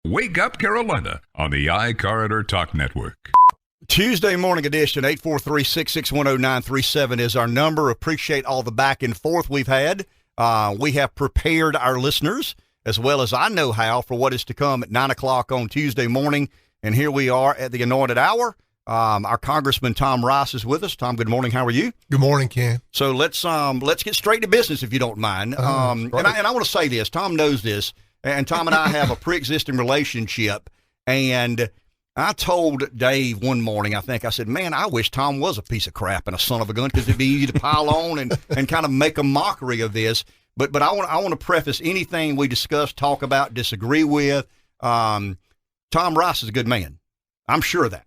Wake Up Carolina on the iCorridor Talk Network. Tuesday morning edition, 843-661-0937 is our number. Appreciate all the back and forth we've had. We have prepared our listeners, as well as I know how, for what is to come at 9 o'clock on Tuesday morning. And here we are at the anointed hour. Our Congressman Tom Rice is with us. Tom, good morning. How are you? Good morning, Ken. So let's get straight to business, if you don't mind. And I want to say this. Tom knows this, and Tom and I have a pre-existing relationship. And I told Dave one morning, I said, man, I wish Tom was a piece of crap and a son of a gun, because it'd be easy to pile on and kind of make a mockery of this. But I want to preface anything we discuss, talk about, disagree with. Tom Rice is a good man. I'm sure of that.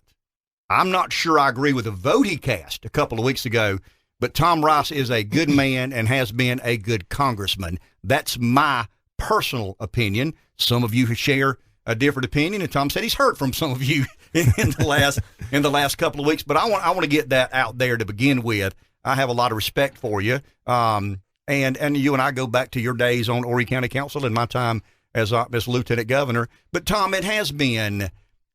I'm not sure I agree with the vote he cast a couple of weeks ago, but Tom Rice is a good man and has been a good congressman. That's my personal opinion. Some of you share a different opinion, and Tom said he's heard from some of you in the last couple of weeks. But I want to get that out there to begin with. I have a lot of respect for you, and you and I go back to your days on Horry County Council and my time as Lieutenant Governor. But Tom, it has been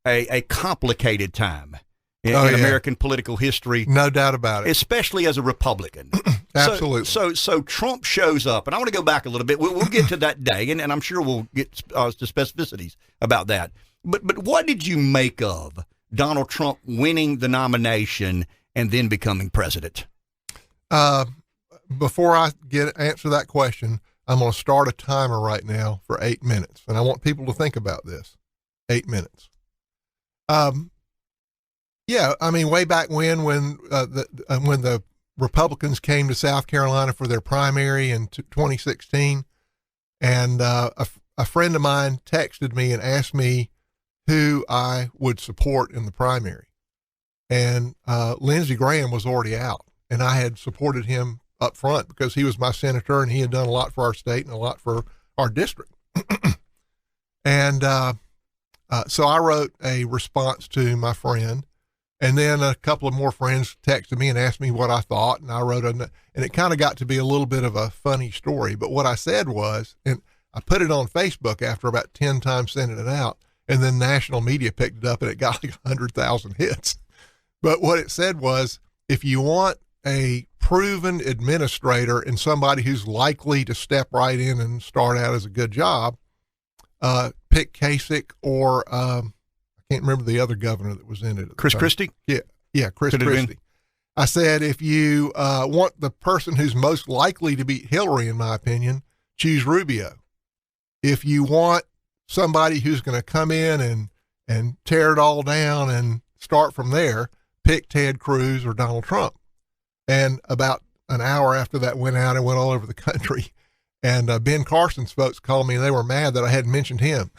a complicated time in American political history. No doubt about it. Especially as a Republican. Absolutely. So Trump shows up, and I want to go back a little bit. We'll get to that day, and I'm sure we'll get to specificities about that. But what did you make of Donald Trump winning the nomination and then becoming president? Before I answer that question, I'm going to start a timer right now for 8 minutes, and I want people to think about this. 8 minutes. Yeah, I mean, way back when the Republicans came to South Carolina for their primary in 2016, and a friend of mine texted me and asked me who I would support in the primary. And Lindsey Graham was already out, and I had supported him up front because he was my senator and he had done a lot for our state and a lot for our district. And so I wrote a response to my friend. And then a couple of more friends texted me and asked me what I thought, and I wrote and it kind of got to be a little bit of a funny story. But what I said was, and I put it on Facebook after about 10 times sending it out, and then national media picked it up and it got like 100,000 hits. But what it said was, if you want a proven administrator and somebody who's likely to step right in and start out as a good job, pick Kasich or can't remember the other governor that was in it. Chris Christie? Yeah, Chris Christie. I said, if you want the person who's most likely to beat Hillary, in my opinion, choose Rubio. If you want somebody who's going to come in and tear it all down and start from there, pick Ted Cruz or Donald Trump. And about an hour after that went out, and went all over the country. And Ben Carson's folks called me, and they were mad that I hadn't mentioned him.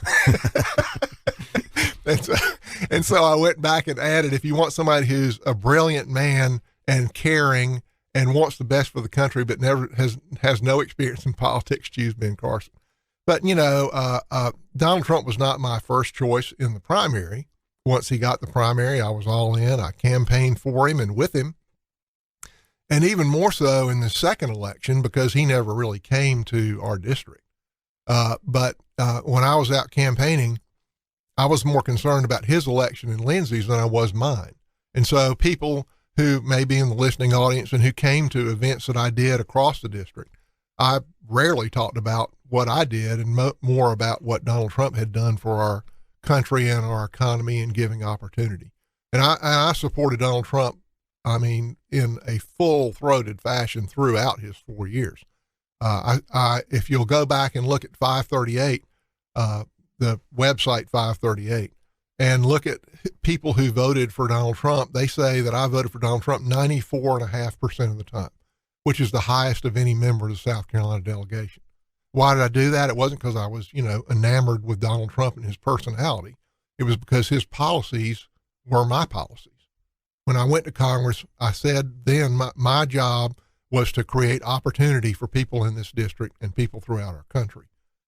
And so I went back and added, if you want somebody who's a brilliant man and caring and wants the best for the country, but never has no experience in politics, choose Ben Carson. But, Donald Trump was not my first choice in the primary. Once he got the primary, I was all in. I campaigned for him and with him. And even more so in the second election, because he never really came to our district. But when I was out campaigning, I was more concerned about his election in Lindsey's than I was mine. And so people who may be in the listening audience and who came to events that I did across the district, I rarely talked about what I did and more about what Donald Trump had done for our country and our economy and giving opportunity. And I supported Donald Trump, in a full-throated fashion throughout his 4 years. If you'll go back and look at 538, the website 538, and look at people who voted for Donald Trump, they say that I voted for Donald Trump 94.5% of the time, which is the highest of any member of the South Carolina delegation. Why did I do that? It wasn't because I was, enamored with Donald Trump and his personality. It was because his policies were my policies. When I went to Congress, I said then my job was to create opportunity for people in this district and people throughout our country.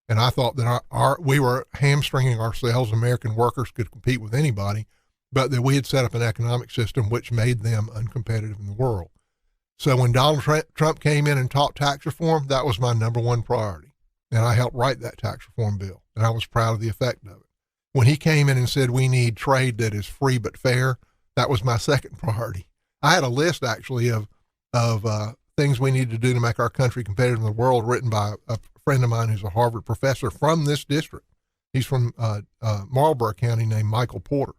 And I thought that we were hamstringing ourselves. American workers could compete with anybody, but that we had set up an economic system which made them uncompetitive in the world. So when Donald Trump came in and taught tax reform, that was my number one priority. And I helped write that tax reform bill, and I was proud of the effect of it. When he came in and said we need trade that is free but fair, that was my second priority. I had a list actually of things we need to do to make our country competitive in the world, written by a friend of mine who's a Harvard professor from this district. He's from Marlborough County, named Michael Porter.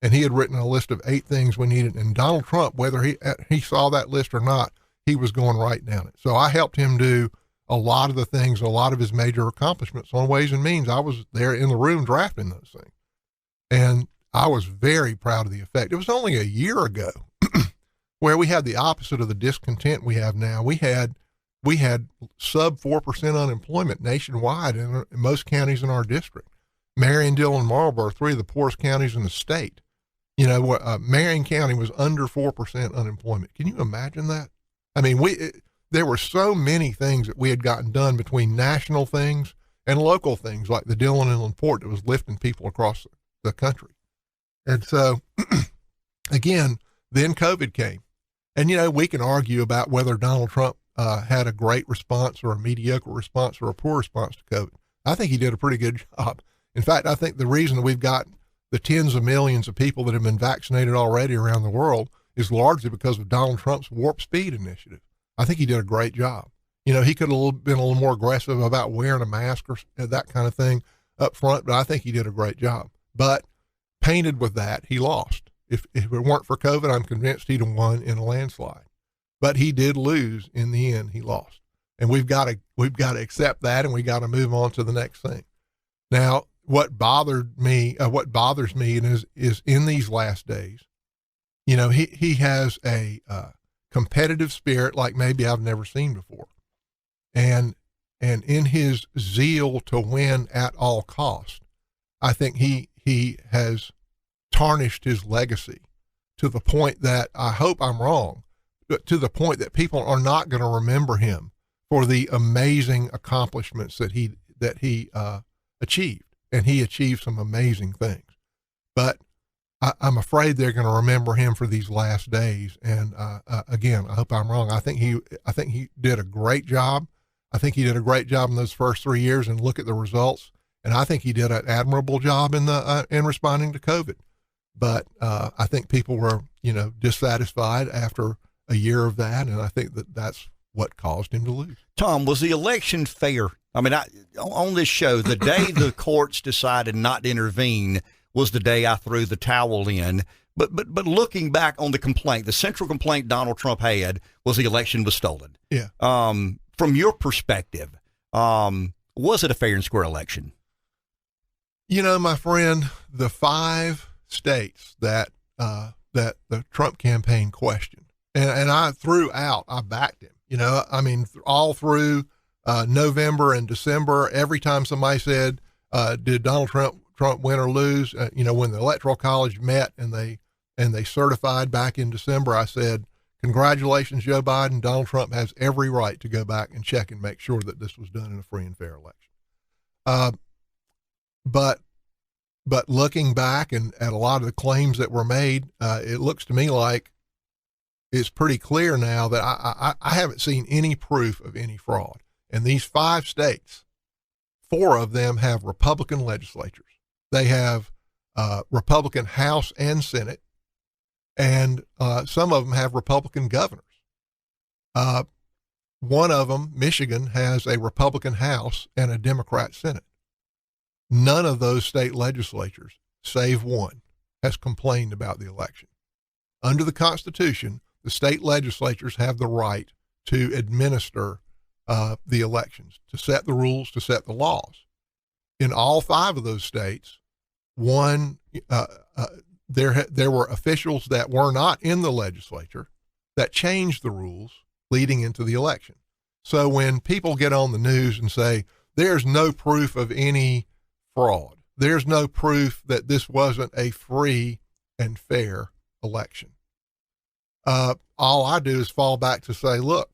And he had written a list of 8 things we needed. And Donald Trump, whether he saw that list or not, he was going right down it. So I helped him do a lot of the things, a lot of his major accomplishments on Ways and Means. I was there in the room drafting those things. And I was very proud of the effect. It was only a year ago where we had the opposite of the discontent we have now. We had sub 4% unemployment nationwide in most counties in our district. Marion, Dillon, Marlboro, 3 of the poorest counties in the state. You know, Marion County was under 4% unemployment. Can you imagine that? I mean, there were so many things that we had gotten done between national things and local things like the Dillon Inland Port that was lifting people across the country. And so, again, then COVID came. And, you know, we can argue about whether Donald Trump had a great response or a mediocre response or a poor response to COVID. I think he did a pretty good job. In fact, I think the reason that we've got the tens of millions of people that have been vaccinated already around the world is largely because of Donald Trump's Warp Speed initiative. I think he did a great job. You know, he could have been a little more aggressive about wearing a mask or that kind of thing up front, but I think he did a great job. But painted with that, he lost. If it weren't for COVID, I'm convinced he'd have won in a landslide. But he did lose in the end. He lost, and we've got to accept that, and we got to move on to the next thing. Now, what bothers me is in these last days, you know, he has a competitive spirit like maybe I've never seen before, and in his zeal to win at all cost, I think he has tarnished his legacy to the point that I hope I'm wrong, but to the point that people are not going to remember him for the amazing accomplishments that he achieved. And he achieved some amazing things. But I'm afraid they're going to remember him for these last days. And again, I hope I'm wrong. I think he did a great job. I think he did a great job in those first 3 years, and look at the results. And I think he did an admirable job in responding to COVID. But I think people were, you know, dissatisfied after a year of that, and I think that's what caused him to lose. Tom, was the election fair? I mean, on this show, the day the courts decided not to intervene was the day I threw the towel in. But looking back on the complaint, the central complaint Donald Trump had was the election was stolen. Yeah. From your perspective, was it a fair and square election? You know, my friend, the 5 states that the Trump campaign questioned, and I backed him. You know, I mean, all through November and December, every time somebody said, did Donald Trump win or lose? You know, when the Electoral College met and they certified back in December, I said, congratulations, Joe Biden. Donald Trump has every right to go back and check and make sure that this was done in a free and fair election. But looking back and at a lot of the claims that were made, it looks to me like it's pretty clear now that I haven't seen any proof of any fraud. And these 5 states, 4 of them have Republican legislatures. They have Republican House and Senate, and some of them have Republican governors. One of them, Michigan, has a Republican House and a Democrat Senate. None of those state legislatures, save one, has complained about the election. Under the Constitution, the state legislatures have the right to administer the elections, to set the rules, to set the laws. In all 5 of those states, there were officials that were not in the legislature that changed the rules leading into the election. So when people get on the news and say, there's no proof of any fraud, there's no proof that this wasn't a free and fair election, all I do is fall back to say, look,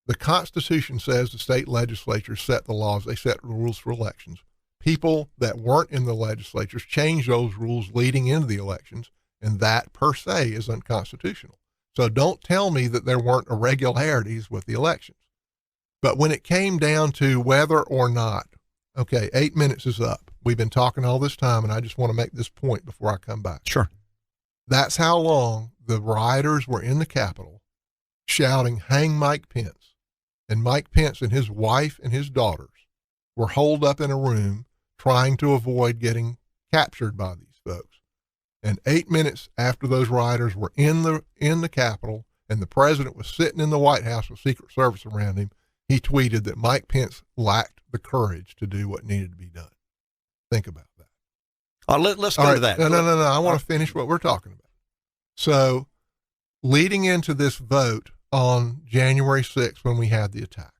the Constitution says the state legislatures set the laws, they set the rules for elections. People that weren't in the legislatures changed those rules leading into the elections, and that per se is unconstitutional. So don't tell me that there weren't irregularities with the elections. But when it came down to whether or not, okay, 8 minutes is up. we've been talking all this time, and I just want to make this point before I come back. Sure. That's how long the rioters were in the Capitol shouting, "Hang Mike Pence." And Mike Pence and his wife and his daughters were holed up in a room trying to avoid getting captured by these folks. And 8 minutes after those rioters were in the Capitol and the president was sitting in the White House with Secret Service around him, he tweeted that Mike Pence lacked the courage to do what needed to be done. Think about that. Let's go to that. No. I want to finish what we're talking about. So leading into this vote on January 6th when we had the attack,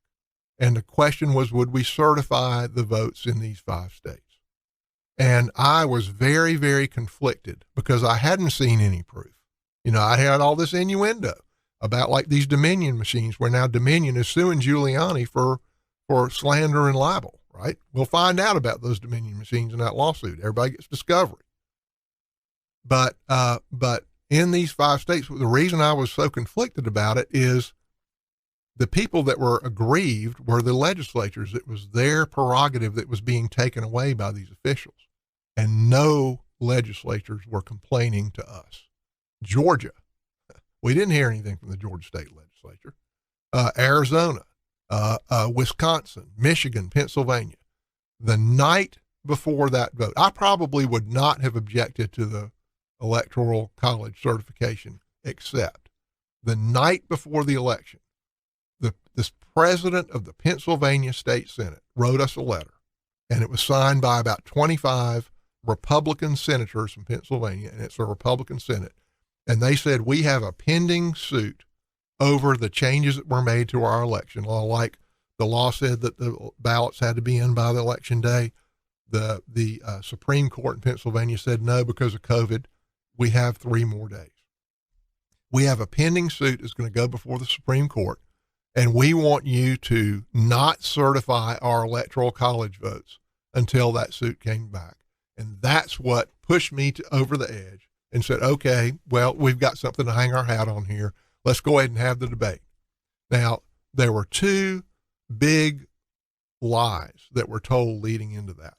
and the question was, would we certify the votes in these 5 states? And I was very, very conflicted because I hadn't seen any proof. You know, I had all this innuendo about like these Dominion machines, where now Dominion is suing Giuliani for slander and libel, right? We'll find out about those Dominion machines in that lawsuit. Everybody gets discovery. But in these 5 states, the reason I was so conflicted about it is the people that were aggrieved were the legislatures. It was their prerogative that was being taken away by these officials. And no legislatures were complaining to us. Georgia, we didn't hear anything from the Georgia state legislature. Arizona, Wisconsin, Michigan, Pennsylvania. The night before that vote, I probably would not have objected to the Electoral College certification, except the night before the election, this president of the Pennsylvania State Senate wrote us a letter, and it was signed by about 25 Republican senators from Pennsylvania, and it's a Republican Senate. And they said, we have a pending suit over the changes that were made to our election law. Like the law said that the ballots had to be in by the election day. The Supreme Court in Pennsylvania said no, because of COVID, we have 3 more days. We have a pending suit that's going to go before the Supreme Court, and we want you to not certify our Electoral College votes until that suit came back. And that's what pushed me over the edge and said, okay, well, we've got something to hang our hat on here. Let's go ahead and have the debate. Now, there were 2 big lies that were told leading into that.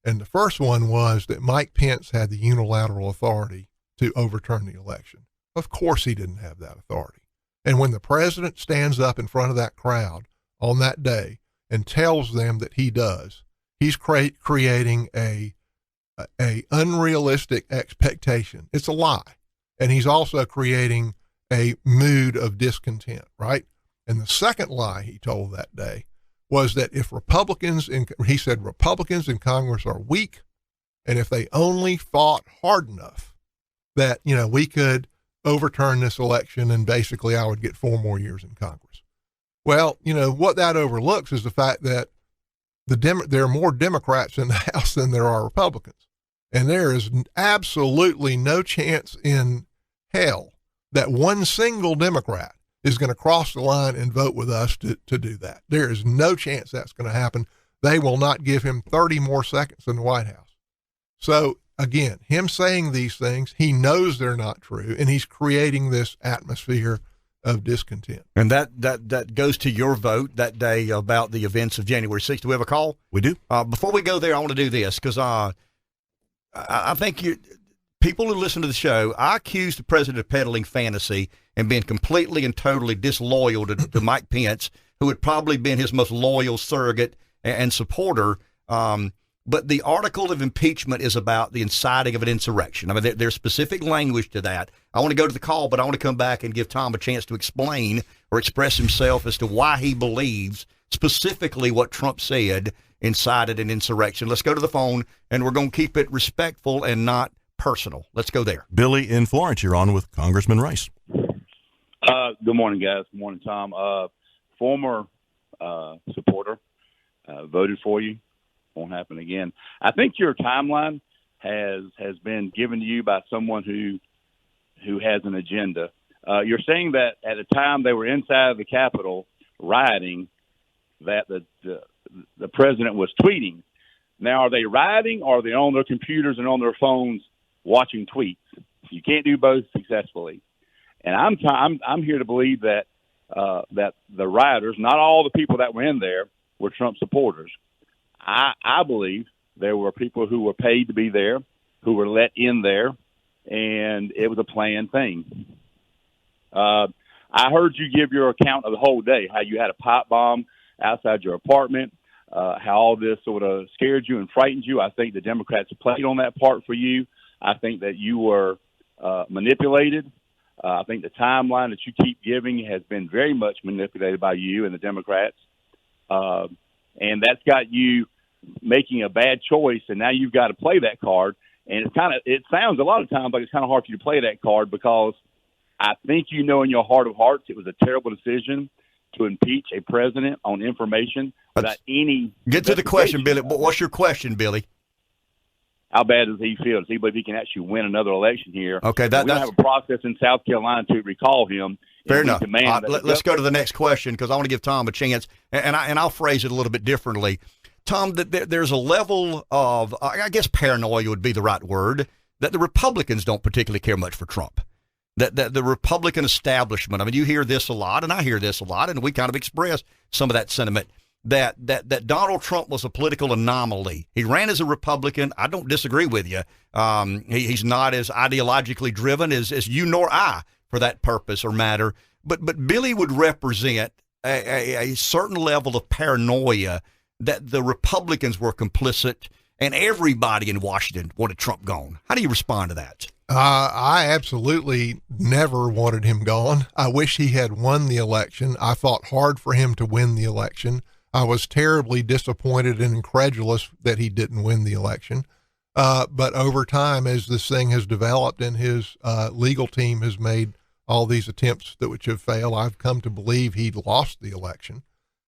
And the first one was that Mike Pence had the unilateral authority to overturn the election. Of course he didn't have that authority. And when the president stands up in front of that crowd on that day and tells them that he does, he's creating a unrealistic expectation. It's a lie. And he's also creating a mood of discontent, right? And the second lie he told that day was that if he said Republicans in Congress are weak, and if they only fought hard enough that, you know, we could overturn this election and basically I would get 4 more years in Congress. Well, you know, what that overlooks is the fact that there are more Democrats in the House than there are Republicans. And there is absolutely no chance in hell that one single Democrat is going to cross the line and vote with us to do that. There is no chance that's going to happen. They will not give him 30 more seconds in the White House. So again, him saying these things, he knows they're not true, and he's creating this atmosphere of discontent. And that goes to your vote that day about the events of January 6th. Do we have a call? We do. Before we go there, I want to do this because I think people who listen to the show, I accuse the president of peddling fantasy and being completely and totally disloyal to Mike Pence, who had probably been his most loyal surrogate and supporter. But the article of impeachment is about the inciting of an insurrection. I mean, there's specific language to that. I want to go to the call, but I want to come back and give Tom a chance to explain or express himself as to why he believes specifically what Trump said incited an insurrection. Let's go to the phone, and we're going to keep it respectful and not personal. Let's go there. Billy in Florence, you're on with Congressman Rice. Good morning, guys. Good morning, Tom. Former supporter, voted for you. Won't happen again. I think your timeline has been given to you by someone who has an agenda. You're saying that at a time they were inside the Capitol rioting, that the president was tweeting. Now, are they rioting, or are they on their computers and on their phones watching tweets? You can't do both successfully. And I'm here to believe that that the rioters, not all the people that were in there, were Trump supporters. I believe There were people who were paid to be there, who were let in there, and it was a planned thing. I heard you give your account of the whole day, how you had a pipe bomb outside your apartment, how all this sort of scared you and frightened you. I think the Democrats played on that part for you. I think that you were manipulated. I think the timeline that you keep giving has been very much manipulated by you and the Democrats. And that's got you making a bad choice, and now you've got to play that card. And it sounds a lot of times like it's kind of hard for you to play that card, because I think you know in your heart of hearts it was a terrible decision to impeach a president on information without any. Get to the question, Billy. What's your question, Billy? How bad does he feel? Does he believe he can actually win another election here? Okay, we don't have a process in South Carolina to recall him. Fair enough. Let's go to the next question, because I want to give Tom a chance, and I'll phrase it a little bit differently. Tom, there's a level of, I guess paranoia would be the right word, that the Republicans don't particularly care much for Trump. That the Republican establishment, I mean, you hear this a lot, and I hear this a lot, and we kind of express some of that sentiment, that Donald Trump was a political anomaly. He ran as a Republican. I don't disagree with you. He's not as ideologically driven as you nor I for that purpose or matter. But Billy would represent a certain level of paranoia that the Republicans were complicit, and everybody in Washington wanted Trump gone. How do you respond to that? I absolutely never wanted him gone. I wish he had won the election. I fought hard for him to win the election. I was terribly disappointed and incredulous that he didn't win the election. But over time, as this thing has developed and his legal team has made all these attempts that which have failed, I've come to believe he lost the election.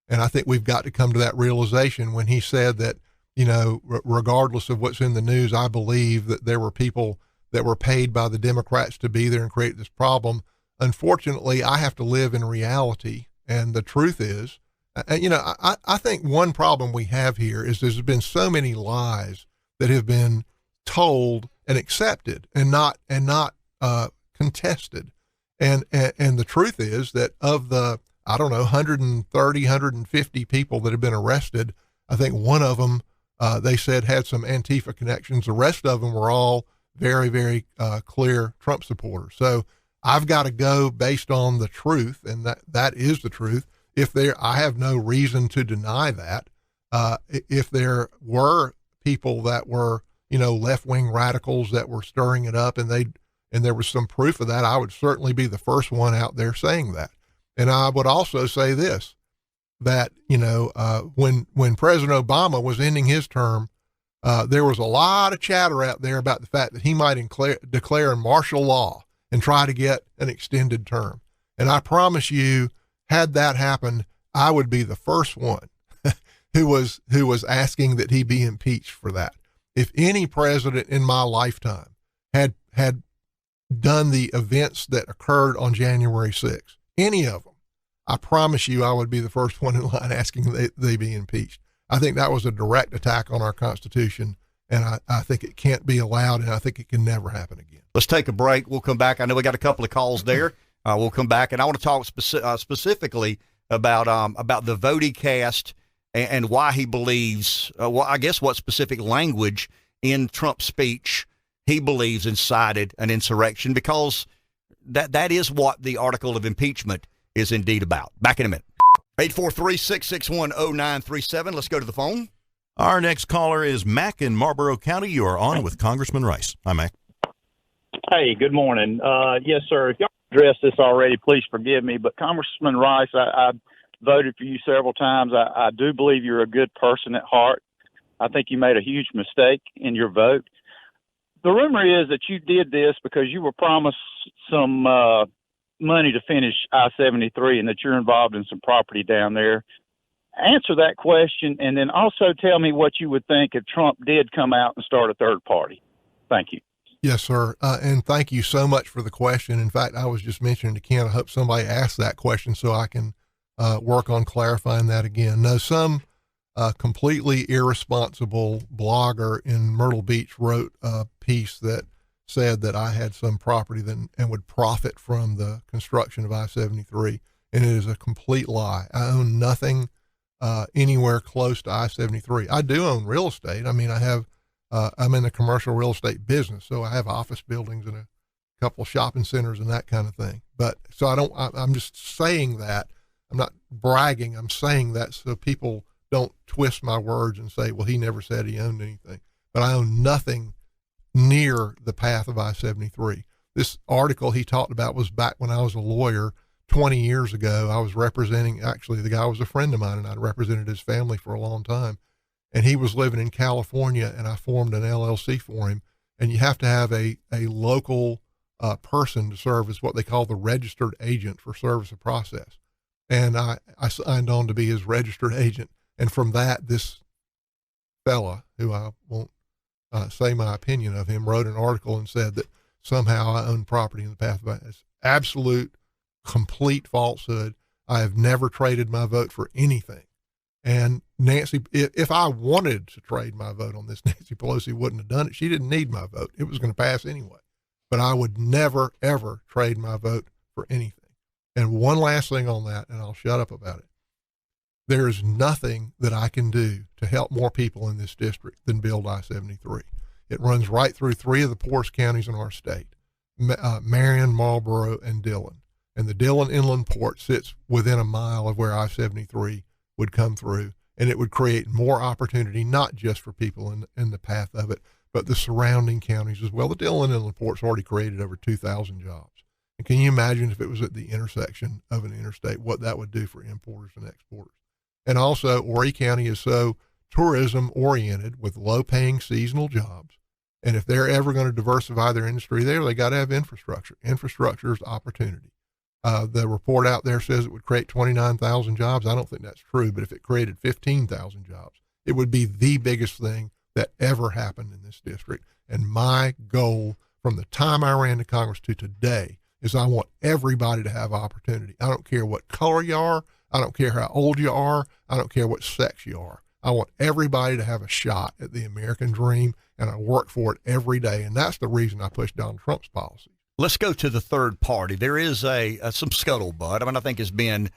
And I think we've got to come to that realization when he said that, you know, regardless of what's in the news, I believe that there were people that were paid by the Democrats to be there and create this problem. Unfortunately, I have to live in reality. And the truth is, you know, I think one problem we have here is there's been so many lies that have been told and accepted and not contested. And the truth is that of the, I don't know, 130, 150 people that have been arrested, I think one of them, they said had some Antifa connections. The rest of them were all very, very clear Trump supporters. So I've got to go based on the truth, and that is the truth. I have no reason to deny that. If there were people that were, you know, left-wing radicals that were stirring it up, and there was some proof of that, I would certainly be the first one out there saying that. And I would also say this, that, you know, when President Obama was ending his term, there was a lot of chatter out there about the fact that he might declare martial law and try to get an extended term. And I promise you, had that happened, I would be the first one who was asking that he be impeached for that. If any president in my lifetime had done the events that occurred on January 6th, any of them, I promise you I would be the first one in line asking that they be impeached. I think that was a direct attack on our Constitution, and I think it can't be allowed, and I think it can never happen again. Let's take a break. We'll come back. I know we got a couple of calls there. We'll come back, and I want to talk specifically about the voting cast and why he believes, I guess what specific language in Trump's speech he believes incited an insurrection, because that is what the article of impeachment is indeed about. Back in a minute. 843-661-0937. Let's go to the phone. Our next caller is Mac in Marlboro County. You are on with Congressman Rice. Hi, Mac. Hey, good morning. Yes, sir. If y'all addressed this already, please forgive me. But Congressman Rice, I voted for you several times. I do believe you're a good person at heart. I think you made a huge mistake in your vote. The rumor is that you did this because you were promised some money to finish I-73 and that you're involved in some property down there. Answer that question, and then also tell me what you would think if Trump did come out and start a third party. Thank you. Yes, sir. And thank you so much for the question. In fact, I was just mentioning to Ken, I hope somebody asked that question so I can work on clarifying that again. No, some completely irresponsible blogger in Myrtle Beach wrote a piece that said that I had some property and would profit from the construction of I-73. And it is a complete lie. I own nothing anywhere close to I-73. I do own real estate. I mean, I'm in the commercial real estate business, so I have office buildings and a couple of shopping centers and that kind of thing. But so I'm just saying that. I'm not bragging. I'm saying that so people don't twist my words and say, well, he never said he owned anything. But I own nothing near the path of I-73. This article he talked about was back when I was a lawyer 20 years ago. I was representing, actually, the guy was a friend of mine, and I'd represented his family for a long time. And he was living in California, and I formed an LLC for him. And you have to have a local person to serve as what they call the registered agent for service of process. And I signed on to be his registered agent. And from that, this fella, who I won't say my opinion of him, wrote an article and said that somehow I own property in the path of it's absolute, complete falsehood. I have never traded my vote for anything. And Nancy, if I wanted to trade my vote on this, Nancy Pelosi wouldn't have done it. She didn't need my vote. It was going to pass anyway. But I would never, ever trade my vote for anything. And one last thing on that, and I'll shut up about it. There is nothing that I can do to help more people in this district than build I-73. It runs right through three of the poorest counties in our state, Marion, Marlboro, and Dillon. And the Dillon Inland Port sits within a mile of where I-73 would come through, and it would create more opportunity, not just for people in the path of it, but the surrounding counties as well. The Dillon Inland Port's already created over 2,000 jobs. And can you imagine if it was at the intersection of an interstate, what that would do for importers and exporters? And also, Horry County is so tourism-oriented with low-paying seasonal jobs. And if they're ever going to diversify their industry there, they got to have infrastructure. Infrastructure is opportunity. The report out there says it would create 29,000 jobs. I don't think that's true, but if it created 15,000 jobs, it would be the biggest thing that ever happened in this district. And my goal from the time I ran to Congress to today is I want everybody to have opportunity. I don't care what color you are. I don't care how old you are. I don't care what sex you are. I want everybody to have a shot at the American dream, and I work for it every day. And that's the reason I push Donald Trump's policy. Let's go to the third party. There is some scuttlebutt. I mean, I think it's been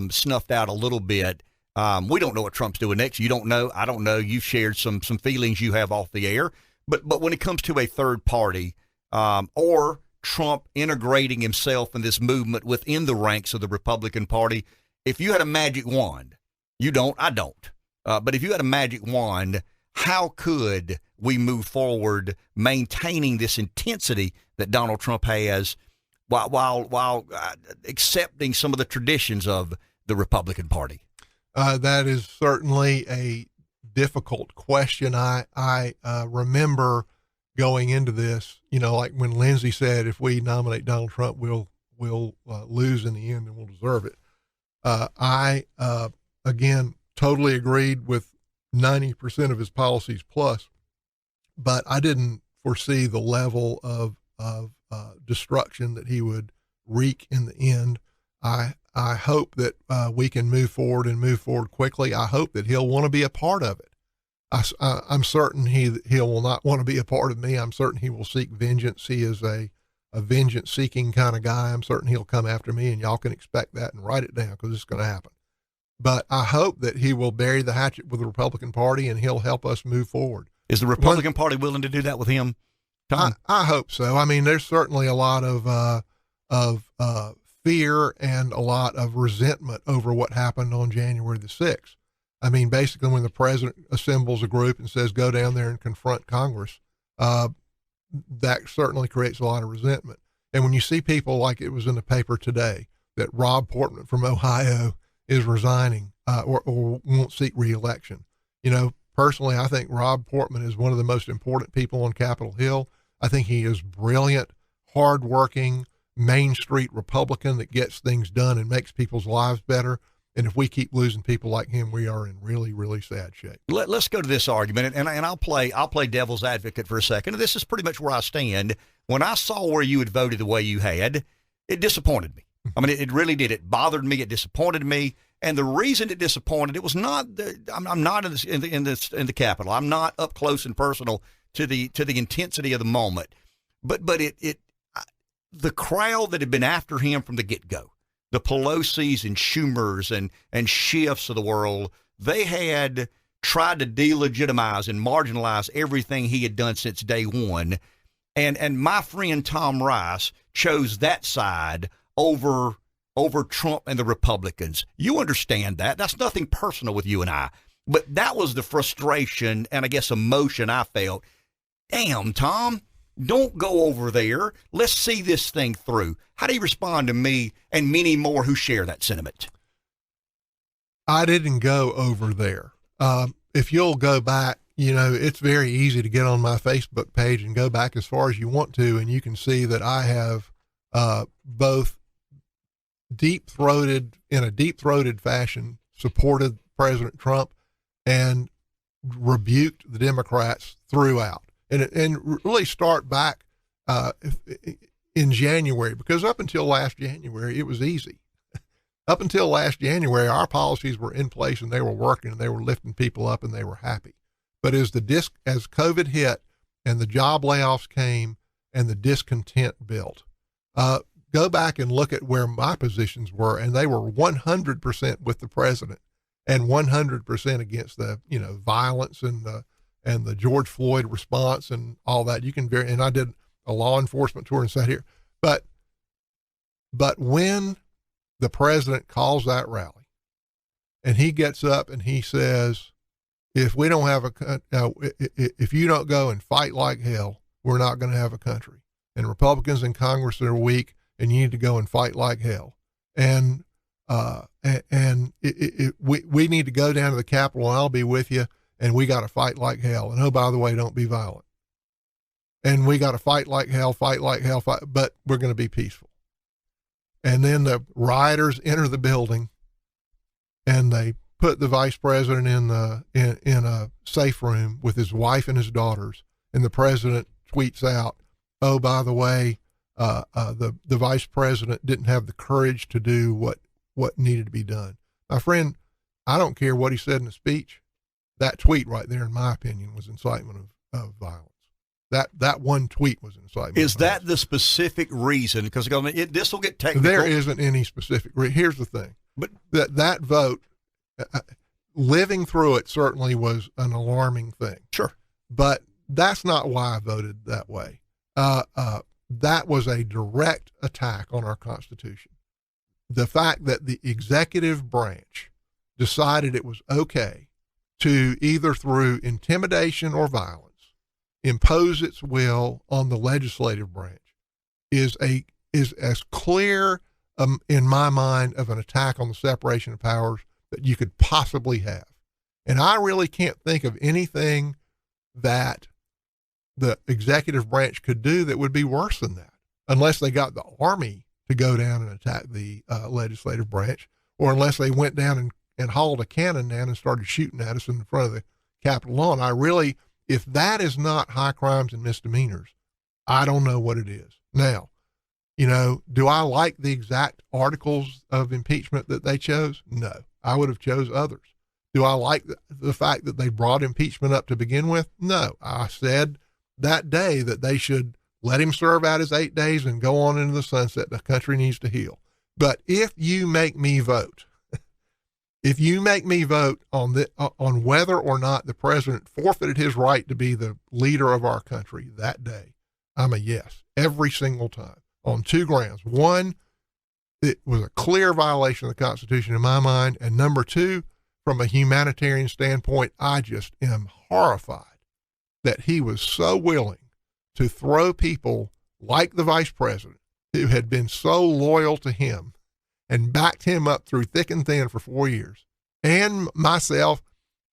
snuffed out a little bit. We don't know what Trump's doing next. You don't know. I don't know. You've shared some feelings you have off the air. But when it comes to a third party or Trump integrating himself in this movement within the ranks of the Republican Party, if you had a magic wand, you don't, I don't. But if you had a magic wand, how could we move forward maintaining this intensity that Donald Trump has while accepting some of the traditions of the Republican Party? That is certainly a difficult question. I remember going into this, like when Lindsey said, if we nominate Donald Trump, we'll lose in the end and we'll deserve it. I again, totally agreed with 90% of his policies plus, but I didn't foresee the level of destruction that he would wreak in the end. I hope that we can move forward quickly. I hope that he'll want to be a part of it. I'm certain he will not want to be a part of me. I'm certain he will seek vengeance. He is a vengeance-seeking kind of guy. I'm certain he'll come after me, and y'all can expect that and write it down because it's going to happen. But I hope that he will bury the hatchet with the Republican Party, and he'll help us move forward. Is the Republican Party willing to do that with him, Tom? I hope so. I mean, there's certainly a lot of fear and a lot of resentment over what happened on January the 6th. I mean, basically, when the president assembles a group and says, go down there and confront Congress, that certainly creates a lot of resentment. And when you see people like it was in the paper today that Rob Portman from Ohio is resigning or won't seek reelection, personally, I think Rob Portman is one of the most important people on Capitol Hill. I think he is brilliant, hardworking, Main Street Republican that gets things done and makes people's lives better. And if we keep losing people like him, we are in really, really sad shape. Let's go to this argument, and I'll play devil's advocate for a second. This is pretty much where I stand. When I saw where you had voted the way you had, it disappointed me. I mean, it really did. It bothered me. It disappointed me. And the reason it disappointed, it was not. I'm not in the Capitol. I'm not up close and personal to the intensity of the moment. But the crowd that had been after him from the get-go, the Pelosi's and Schumers and Schiffs of the world, they had tried to delegitimize and marginalize everything he had done since day one. And my friend Tom Rice chose that side over Trump and the Republicans. You understand that. That's nothing personal with you and I. But that was the frustration and I guess emotion I felt. Damn, Tom, don't go over there. Let's see this thing through. How do you respond to me and many more who share that sentiment? I didn't go over there. If you'll go back, it's very easy to get on my Facebook page and go back as far as you want to, and you can see that I have both in a deep-throated fashion, supported President Trump and rebuked the Democrats throughout. And really start back in January, because up until last January, it was easy. Up until last January, our policies were in place and they were working and they were lifting people up and they were happy. But as COVID hit and the job layoffs came and the discontent built, go back and look at where my positions were, and they were 100% with the president and 100% against the violence and the George Floyd response and all that. And I did a law enforcement tour and sat here, but when the president calls that rally and he gets up and he says, if we don't have if you don't go and fight like hell, we're not going to have a country, and Republicans in Congress are weak and you need to go and fight like hell. And we need to go down to the Capitol and I'll be with you. And we got to fight like hell. And oh, by the way, don't be violent. And we got to fight like hell, but we're going to be peaceful. And then the rioters enter the building and they put the vice president in a safe room with his wife and his daughters. And the president tweets out, oh, by the way, the vice president didn't have the courage to do what needed to be done. My friend, I don't care what he said in the speech. That tweet right there, in my opinion, was incitement of violence. That one tweet was incitement. Is that the specific reason? Because this will get technical. There isn't any specific reason. Here's the thing. But that vote, living through it certainly was an alarming thing. Sure. But that's not why I voted that way. That was a direct attack on our Constitution. The fact that the executive branch decided it was okay to either through intimidation or violence impose its will on the legislative branch is as clear in my mind of an attack on the separation of powers that you could possibly have. And I really can't think of anything that the executive branch could do that would be worse than that, unless they got the army to go down and attack the legislative branch, or unless they went down and hauled a cannon down and started shooting at us in front of the Capitol lawn. If that is not high crimes and misdemeanors, I don't know what it is. Now, do I like the exact articles of impeachment that they chose? No, I would have chose others. Do I like the fact that they brought impeachment up to begin with? No, I said that day that they should let him serve out his 8 days and go on into the sunset. The country needs to heal. But if you make me vote on whether or not the president forfeited his right to be the leader of our country that day, I'm a yes, every single time, on two grounds. One, it was a clear violation of the Constitution in my mind. And number two, from a humanitarian standpoint, I just am horrified that he was so willing to throw people like the vice president, who had been so loyal to him and backed him up through thick and thin for 4 years, and myself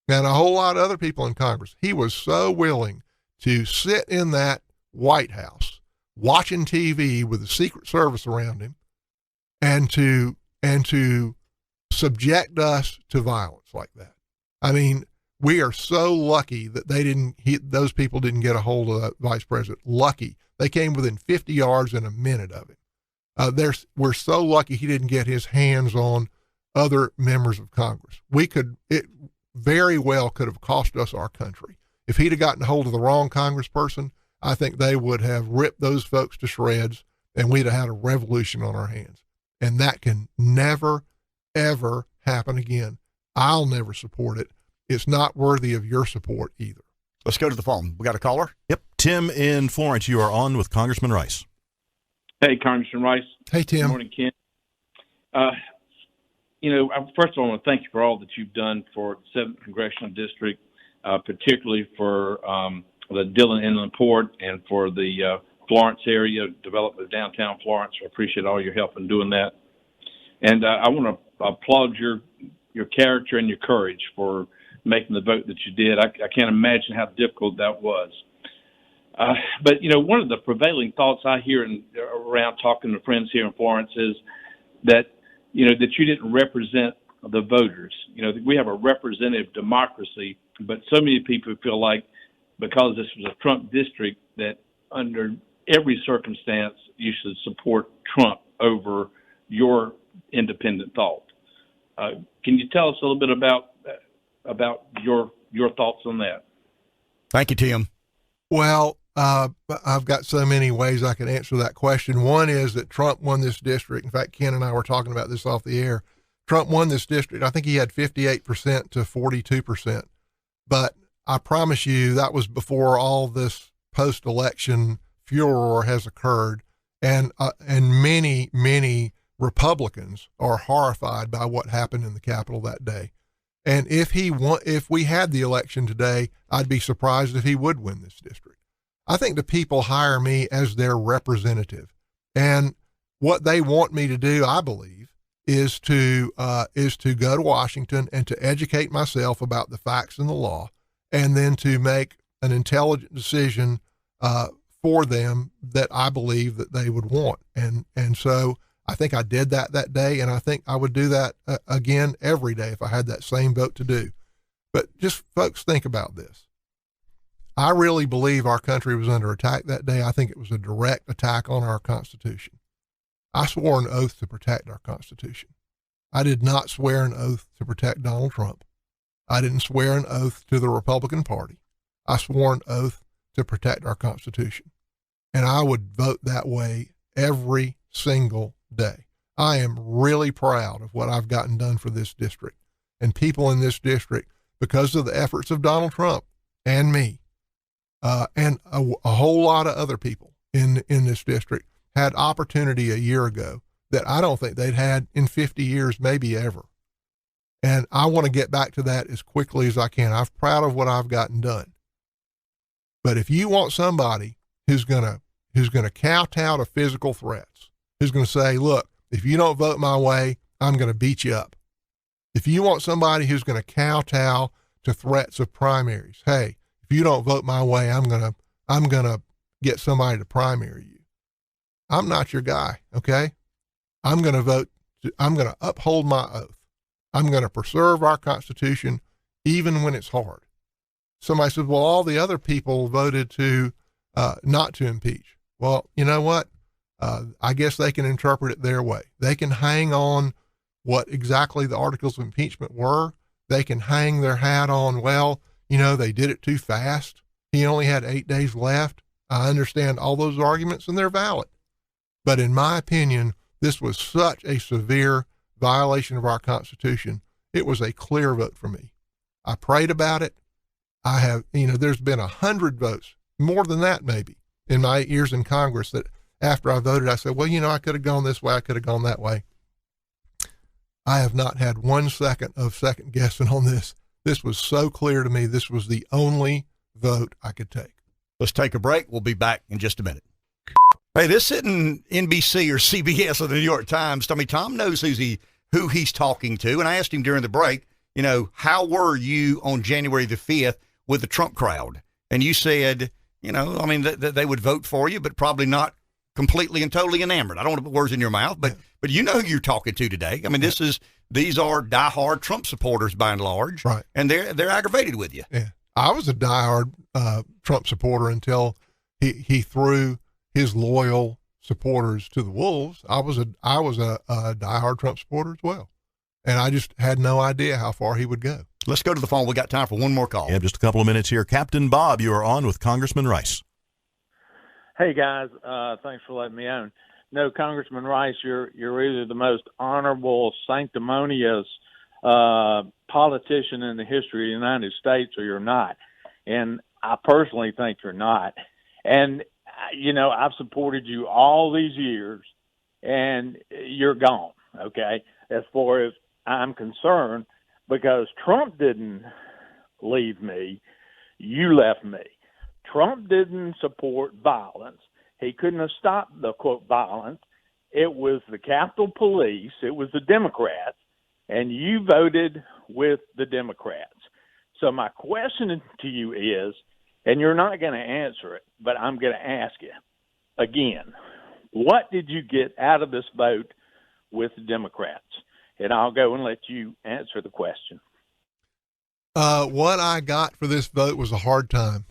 and a whole lot of other people in Congress. He was so willing to sit in that White House watching TV with the Secret Service around him and to subject us to violence like that. I mean, we are so lucky that those people didn't get a hold of the vice president. Lucky. They came within 50 yards in a minute of him. We're so lucky he didn't get his hands on other members of Congress. It very well could have cost us our country. If he'd have gotten a hold of the wrong congressperson, I think they would have ripped those folks to shreds and we'd have had a revolution on our hands. And that can never, ever happen again. I'll never support it. It's not worthy of your support either. Let's go to the phone. We got a caller? Yep. Tim in Florence, you are on with Congressman Rice. Hey, Congressman Rice. Hey, Tim. Good morning, Ken. First of all, I want to thank you for all that you've done for the 7th Congressional District, particularly for the Dillon Inland Port and for the Florence area, development of downtown Florence. I appreciate all your help in doing that. And I want to applaud your character and your courage for making the vote that you did. I can't imagine how difficult that was. But one of the prevailing thoughts I hear around talking to friends here in Florence is that, that you didn't represent the voters. We have a representative democracy, but so many people feel like because this was a Trump district that under every circumstance you should support Trump over your independent thought. Can you tell us a little bit about your thoughts on that? Thank you, Tim. Well, I've got so many ways I can answer that question. One is that Trump won this district. In fact, Ken and I were talking about this off the air. Trump won this district. I think he had 58% to 42%. But I promise you that was before all this post-election furor has occurred. And many, many Republicans are horrified by what happened in the Capitol that day. And if we had the election today, I'd be surprised if he would win this district. I think the people hire me as their representative, and what they want me to do, I believe, is to go to Washington and to educate myself about the facts and the law, and then to make an intelligent decision for them that I believe that they would want. And so I think I did that day, and I think I would do that again every day if I had that same vote to do. But just folks, think about this. I really believe our country was under attack that day. I think it was a direct attack on our Constitution. I swore an oath to protect our Constitution. I did not swear an oath to protect Donald Trump. I didn't swear an oath to the Republican Party. I swore an oath to protect our Constitution. And I would vote that way every single day. I am really proud of what I've gotten done for this district and people in this district because of the efforts of Donald Trump and me. And a whole lot of other people in this district had opportunity a year ago that I don't think they'd had in 50 years, maybe ever. And I want to get back to that as quickly as I can. I'm proud of what I've gotten done. But if you want somebody who's going to kowtow to physical threats, who's going to say, look, if you don't vote my way, I'm going to beat you up. If you want somebody who's going to kowtow to threats of primaries, hey, if you don't vote my way, I'm gonna get somebody to primary you. I'm not your guy, okay? I'm gonna uphold my oath. I'm gonna preserve our Constitution even when it's hard. Somebody says, well, all the other people voted to not to impeach. Well, you know what? I guess they can interpret it their way. They can hang on what exactly the articles of impeachment were. They can hang their hat on, well, they did it too fast. He only had 8 days left. I understand all those arguments, and they're valid. But in my opinion, this was such a severe violation of our Constitution. It was a clear vote for me. I prayed about it. I have, there's been 100 votes, more than that maybe, in my 8 years in Congress that after I voted, I said, well, I could have gone this way. I could have gone that way. I have not had 1 second of second guessing on this. This was so clear to me. This was the only vote I could take. Let's take a break. We'll be back in just a minute. Hey, this isn't NBC or CBS or the New York Times. Tom knows who he's talking to. And I asked him during the break, how were you on January the 5th with the Trump crowd? And you said, they would vote for you, but probably not completely and totally enamored. I don't want to put words in your mouth, but who you're talking to today. I mean, these are diehard Trump supporters by and large, right? And they're aggravated with you. Yeah, I was a diehard Trump supporter until he threw his loyal supporters to the wolves. I was a diehard Trump supporter as well, and I just had no idea how far he would go. Let's go to the phone. We got time for one more call. Yeah, just a couple of minutes here. Captain Bob, you are on with Congressman Rice. Hey guys, thanks for letting me on. no, Congressman Rice, you're either the most honorable, sanctimonious politician in the history of the United States, or you're not. And I personally think you're not. And, I've supported you all these years, and you're gone, okay, as far as I'm concerned, because Trump didn't leave me. You left me. Trump didn't support violence. He couldn't have stopped the, quote, violence. It was the Capitol Police. It was the Democrats. And you voted with the Democrats. So my question to you is, and you're not going to answer it, but I'm going to ask you again, what did you get out of this vote with the Democrats? And I'll go and let you answer the question. What I got for this vote was a hard time.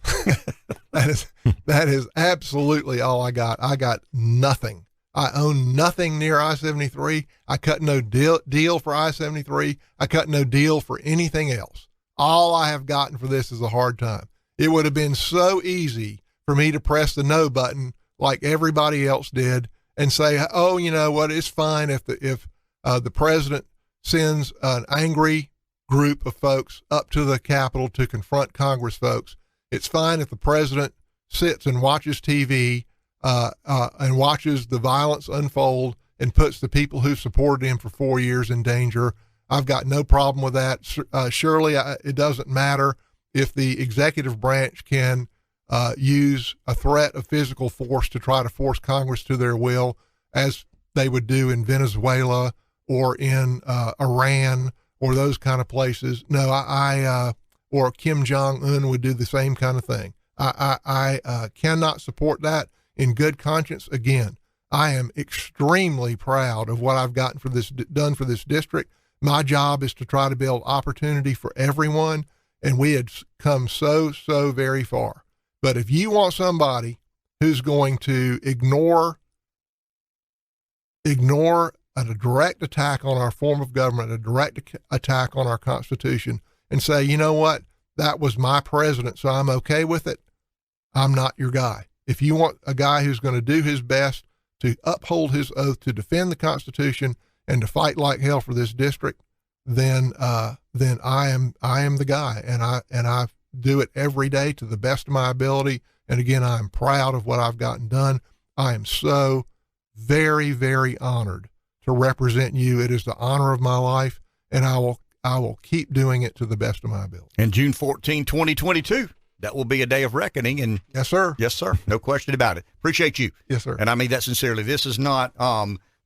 That is absolutely all I got. I got nothing. I own nothing near I-73. I cut no deal for I-73. I cut no deal for anything else. All I have gotten for this is a hard time. It would have been so easy for me to press the no button like everybody else did and say, oh, you know what, it's fine if the president sends an angry group of folks up to the Capitol to confront Congress folks. It's fine if the president sits and watches TV and watches the violence unfold and puts the people who supported him for 4 years in danger. I've got no problem with that. Surely it doesn't matter if the executive branch can use a threat of physical force to try to force Congress to their will, as they would do in Venezuela or in Iran or those kind of places. No, or Kim Jong-un would do the same kind of thing. I cannot support that in good conscience. Again, I am extremely proud of what I've gotten done for this district. My job is to try to build opportunity for everyone, and we had come so very far. But if you want somebody who's going to ignore a direct attack on our form of government, a direct attack on our Constitution, and say, you know what, that was my president, so I'm okay with it, I'm not your guy. If you want a guy who's going to do his best to uphold his oath, to defend the Constitution, and to fight like hell for this district, then I am the guy, and I do it every day to the best of my ability. And again, I'm proud of what I've gotten done. I am so very, very honored to represent you. It is the honor of my life, and I will keep doing it to the best of my ability. And June 14, 2022, that will be a day of reckoning. And yes, sir. Yes, sir. No question about it. Appreciate you. Yes, sir. And I mean that sincerely. This is not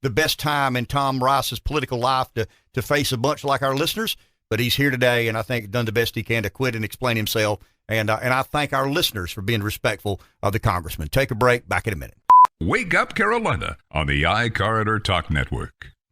the best time in Tom Rice's political life to face a bunch like our listeners, but he's here today, and I think done the best he can to quit and explain himself. And I thank our listeners for being respectful of the congressman. Take a break. Back in a minute. Wake Up Carolina on the I-Corridor Talk Network.